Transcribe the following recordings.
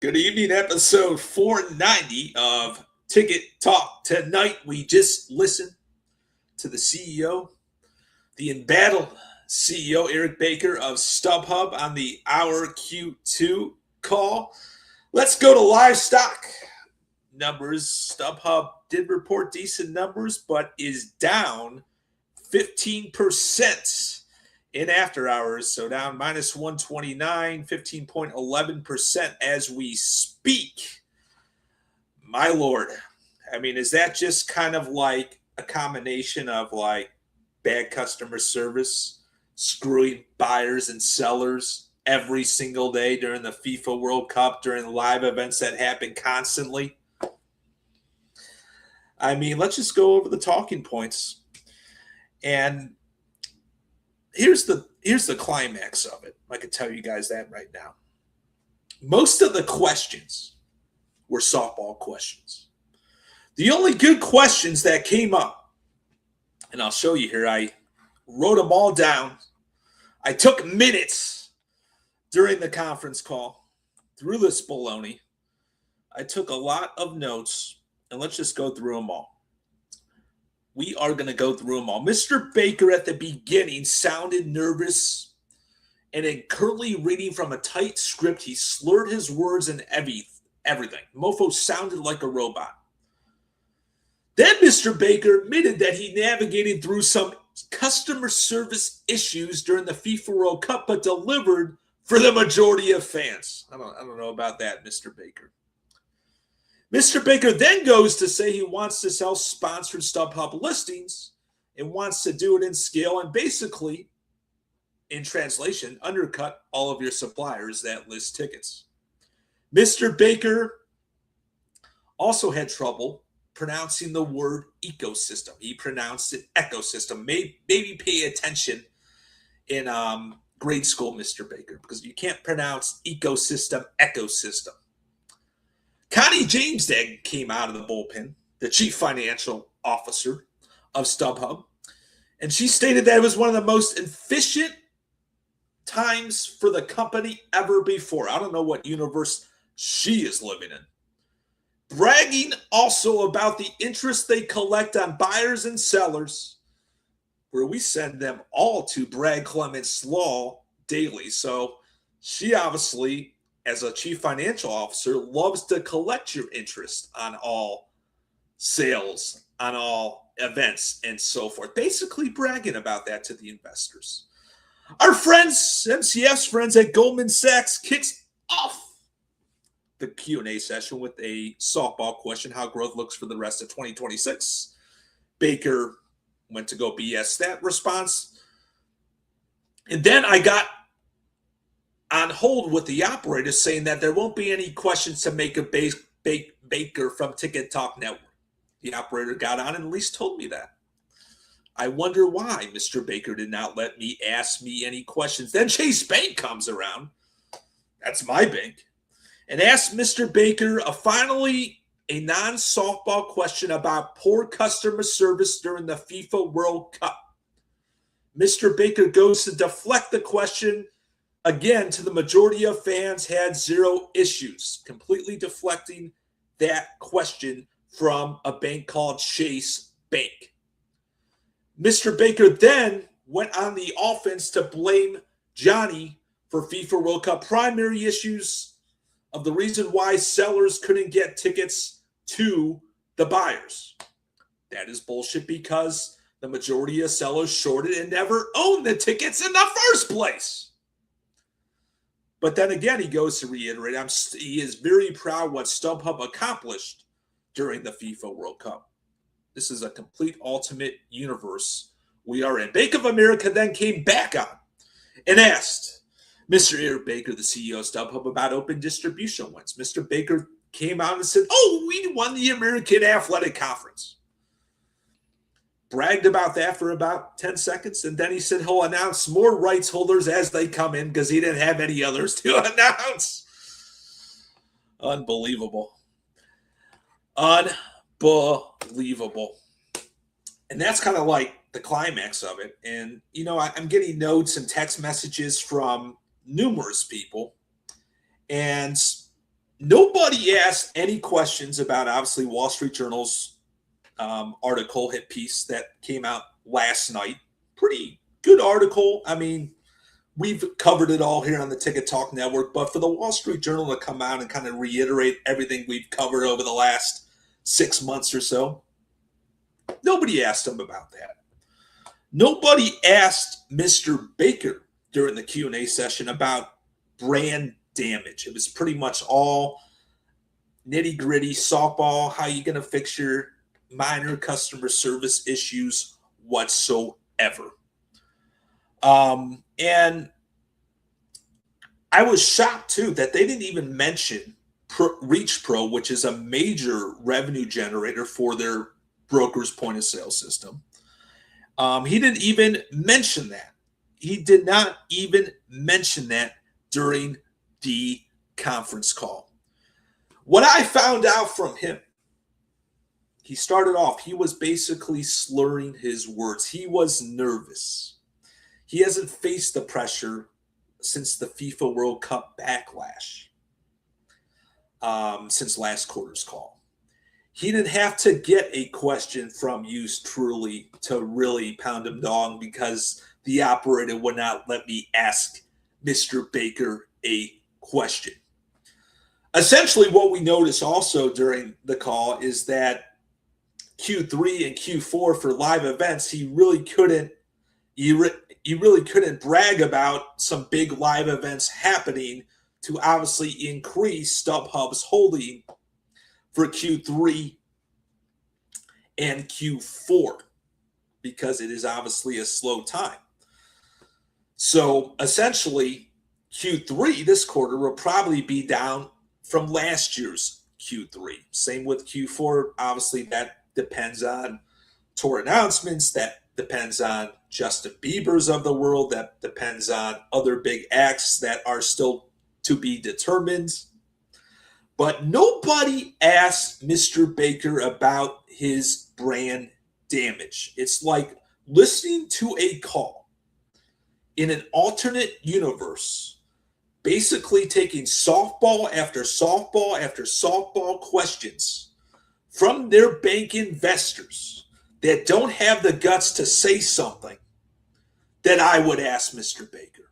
Good evening, episode 490 of Ticket Talk. Tonight, we just listened to the CEO, the embattled CEO, Eric Baker of StubHub on the Hour Q2 call. Let's go to livestock numbers. StubHub did report decent numbers, but is down 15% in after hours, so down minus 129, 15.11% as we speak. My Lord. I mean, is that just kind of like a combination of like bad customer service, screwing buyers and sellers every single day during the FIFA World Cup, during live events that happen constantly? I mean, let's just go over the talking points. And here's the climax of it. I can tell you guys that right now. Most of the questions were softball questions. The only good questions that came up, and I'll show you here, I wrote them all down. I took minutes during the conference call through this baloney. I took a lot of notes, and let's just go through them all. We are going to go through them all. Mr. Baker at the beginning sounded nervous, and in currently reading from a tight script, he slurred his words and everything. Mofo sounded like a robot. Then Mr. Baker admitted that he navigated through some customer service issues during the FIFA World Cup, but delivered for the majority of fans. I don't know about that, Mr. Baker. Mr. Baker then goes to say he wants to sell sponsored StubHub listings and wants to do it in scale and basically, in translation, undercut all of your suppliers that list tickets. Mr. Baker also had trouble pronouncing the word ecosystem. He pronounced it ecosystem. Maybe pay attention in grade school, Mr. Baker, because you can't pronounce ecosystem. Connie James then came out of the bullpen, the chief financial officer of StubHub, and she stated that it was one of the most efficient times for the company ever before. I don't know what universe she is living in. Bragging also about the interest they collect on buyers and sellers, where we send them all to Brad Clements Law daily. So she obviously, as a chief financial officer, loves to collect your interest on all sales, on all events, and so forth. Basically bragging about that to the investors. Our friends, MCF's friends at Goldman Sachs, kicks off the Q&A session with a softball question, how growth looks for the rest of 2026. Baker went to go BS that response. And then I got on hold with the operator saying that there won't be any questions to make a Baker from Ticket Talk Network. The operator got on and at least told me that. I wonder why Mr. Baker did not let me ask me any questions. Then Chase Bank comes around. That's my bank. And asked Mr. Baker finally a non-softball question about poor customer service during the FIFA World Cup. Mr. Baker goes to deflect the question again to the majority of fans had zero issues, completely deflecting that question from a bank called Chase Bank. Mr. Baker then went on the offense to blame Johnny for FIFA World Cup primary issues of the reason why sellers couldn't get tickets to the buyers. That is bullshit because the majority of sellers shorted and never owned the tickets in the first place. But then again, he goes to reiterate, he is very proud what StubHub accomplished during the FIFA World Cup. This is a complete ultimate universe we are in. Bank of America then came back on and asked Mr. Eric Baker, the CEO of StubHub, about open distribution wins. Mr. Baker came out and said, we won the American Athletic Conference. Bragged about that for about 10 seconds, and then he said he'll announce more rights holders as they come in because he didn't have any others to announce. Unbelievable. Unbelievable. And that's kind of like the climax of it. And, I'm getting notes and text messages from numerous people. And Nobody asked any questions about, obviously, Wall Street Journal's article, hit piece that came out last night. Pretty good article. I mean, we've covered it all here on the Ticket Talk Network, but for the Wall Street Journal to come out and kind of reiterate everything we've covered over the last 6 months or so, nobody asked them about that. Nobody asked Mr. Baker during the Q&A session about brand damage. It was pretty much all nitty-gritty softball. How you going to fix your minor customer service issues whatsoever? And I was shocked too that they didn't even mention Reach Pro, which is a major revenue generator for their broker's point of sale system. He didn't even mention that. He did not even mention that during the conference call. What I found out from him, he started off, he was basically slurring his words. He was nervous. He hasn't faced the pressure since the FIFA World Cup backlash, since last quarter's call. He didn't have to get a question from yours truly to really pound him down because the operator would not let me ask Mr. Baker a question. Essentially, what we noticed also during the call is that Q3 and Q4 for live events, he really couldn't brag about some big live events happening to obviously increase StubHub's holding for Q3 and Q4 because it is obviously a slow time. So essentially, Q3 this quarter will probably be down from last year's Q3. Same with Q4. Obviously, that depends on tour announcements. That depends on Justin Bieber's of the world. That depends on other big acts that are still to be determined. But nobody asked Mr. Baker about his brand damage. It's like listening to a call in an alternate universe, basically taking softball after softball after softball questions from their bank investors that don't have the guts to say something that I would ask Mr. Baker.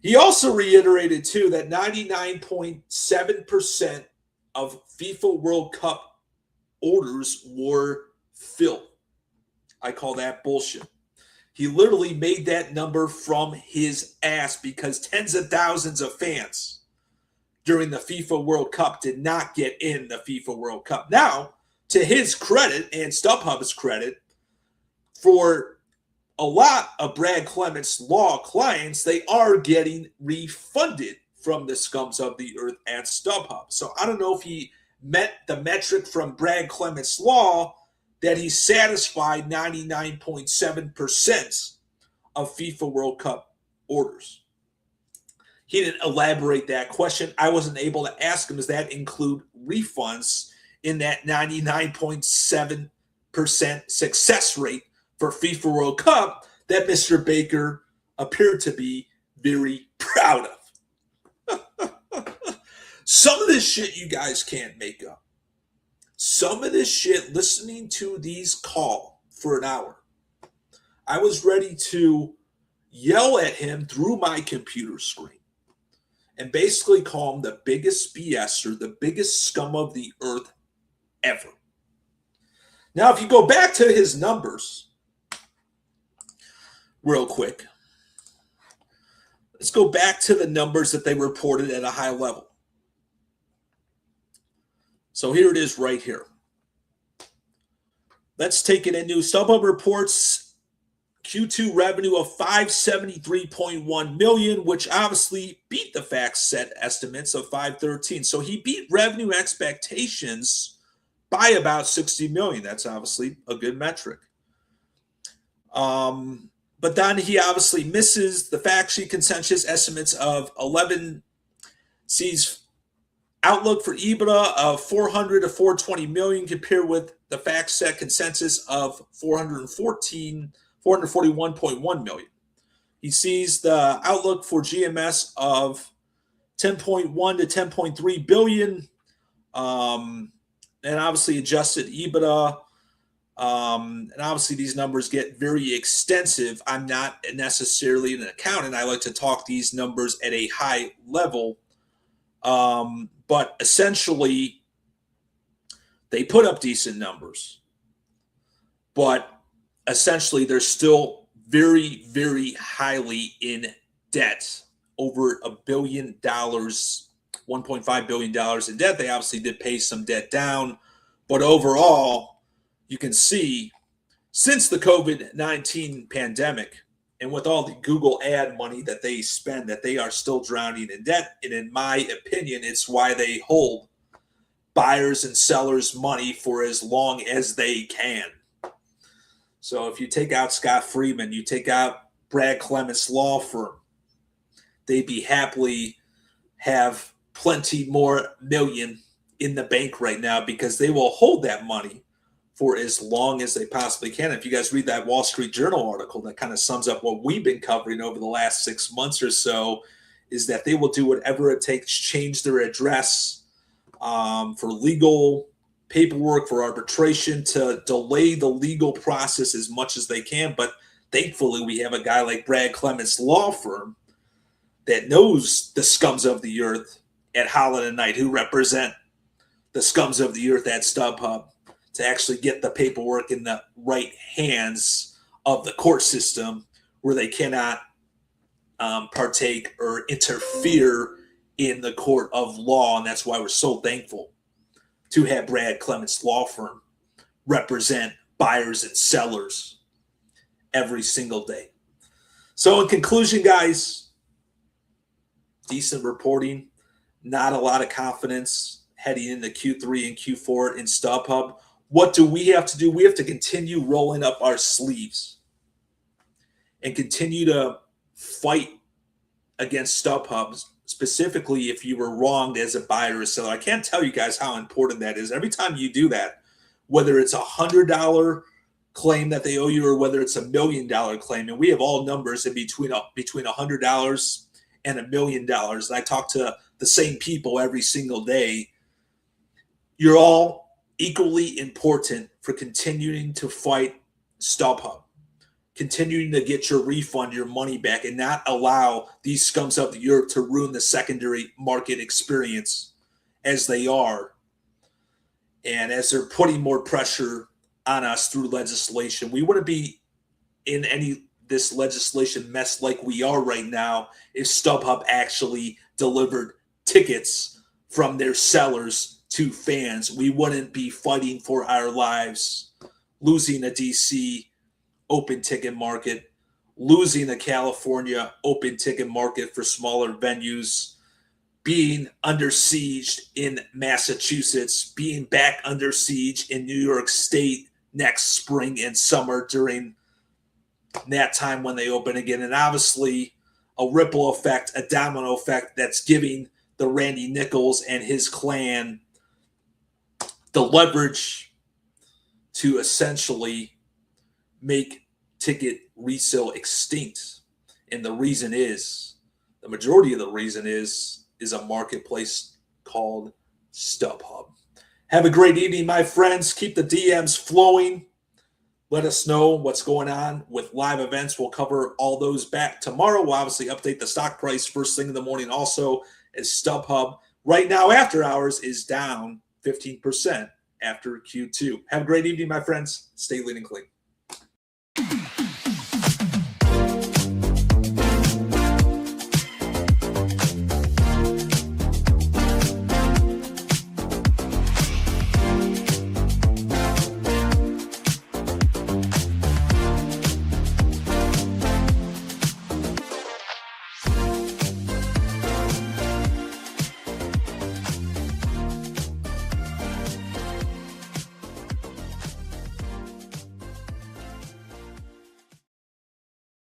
He also reiterated, too, that 99.7% of FIFA World Cup orders were filled. I call that bullshit. He literally made that number from his ass because tens of thousands of fans during the FIFA World Cup did not get in the FIFA World Cup. Now, to his credit and StubHub's credit, for a lot of Brad Clements' law clients, they are getting refunded from the scums of the earth at StubHub. So I don't know if he met the metric from Brad Clements' law that he satisfied 99.7% of FIFA World Cup orders. He didn't elaborate that question. I wasn't able to ask him, does that include refunds in that 99.7% success rate for FIFA World Cup that Mr. Baker appeared to be very proud of? Some of this shit you guys can't make up. Some of this shit, listening to these call for an hour, I was ready to yell at him through my computer screen and basically call him the biggest BSer, the biggest scum of the earth ever. Now, if you go back to his numbers real quick, let's go back to the numbers that they reported at a high level. So here it is right here. Let's take it into StubHub reports Q2 revenue of $573.1 million, which obviously beat the FactSet estimates of $513. So he beat revenue expectations by about $60 million. That's obviously a good metric. But then he obviously misses the fact sheet consensus estimates of 11 sees outlook for EBITDA of 400 to 420 million compared with the FactSet consensus of 441.1 million. He sees the outlook for GMS of 10.1 to 10.3 billion. And obviously adjusted EBITDA. And obviously these numbers get very extensive. I'm not necessarily an accountant. I like to talk these numbers at a high level. But essentially, they put up decent numbers. But essentially, they're still very, very highly in debt. Over $1 billion, $1.5 billion in debt. They obviously did pay some debt down. But overall, you can see since the COVID-19 pandemic and with all the Google ad money that they spend, that they are still drowning in debt. And in my opinion, it's why they hold buyers and sellers money for as long as they can. So if you take out Scott Friedman, you take out Brad Clements' law firm, they'd be happily have plenty more million in the bank right now because they will hold that money for as long as they possibly can. If you guys read that Wall Street Journal article that kind of sums up what we've been covering over the last 6 months or so, is that they will do whatever it takes, change their address for legal paperwork, for arbitration, to delay the legal process as much as they can. But thankfully, we have a guy like Brad Clements' law firm that knows the scums of the earth at Holland & Knight, who represent the scums of the earth at StubHub, to actually get the paperwork in the right hands of the court system where they cannot partake or interfere in the court of law. And that's why we're so thankful to have Brad Clements' law firm represent buyers and sellers every single day. So in conclusion, guys, decent reporting, not a lot of confidence heading into Q3 and Q4 in StubHub. What do we have to do? We have to continue rolling up our sleeves and continue to fight against StubHub, specifically if you were wronged as a buyer or seller. I can't tell you guys how important that is. Every time you do that, whether it's $100 claim that they owe you or whether it's $1 million claim, and we have all numbers in between $100 and $1 million. And I talk to the same people every single day. You're all equally important for continuing to fight StubHub, continuing to get your refund, your money back, and not allow these scums of the earth to ruin the secondary market experience as they are. And as they're putting more pressure on us through legislation, we wouldn't be in this legislation mess like we are right now if StubHub actually delivered tickets from their sellers to fans. We wouldn't be fighting for our lives, losing a DC open ticket market, losing a California open ticket market for smaller venues, being under siege in Massachusetts, being back under siege in New York State next spring and summer during that time when they open again. And obviously a ripple effect, a domino effect that's giving the Randy Nichols and his clan the leverage to essentially make ticket resale extinct. And the reason is, the majority of the reason is a marketplace called StubHub. Have a great evening, my friends. Keep the DMs flowing. Let us know what's going on with live events. We'll cover all those back tomorrow. We'll obviously update the stock price first thing in the morning also, as StubHub right now after hours is down 15% after Q2. Have a great evening, my friends. Stay lean and clean.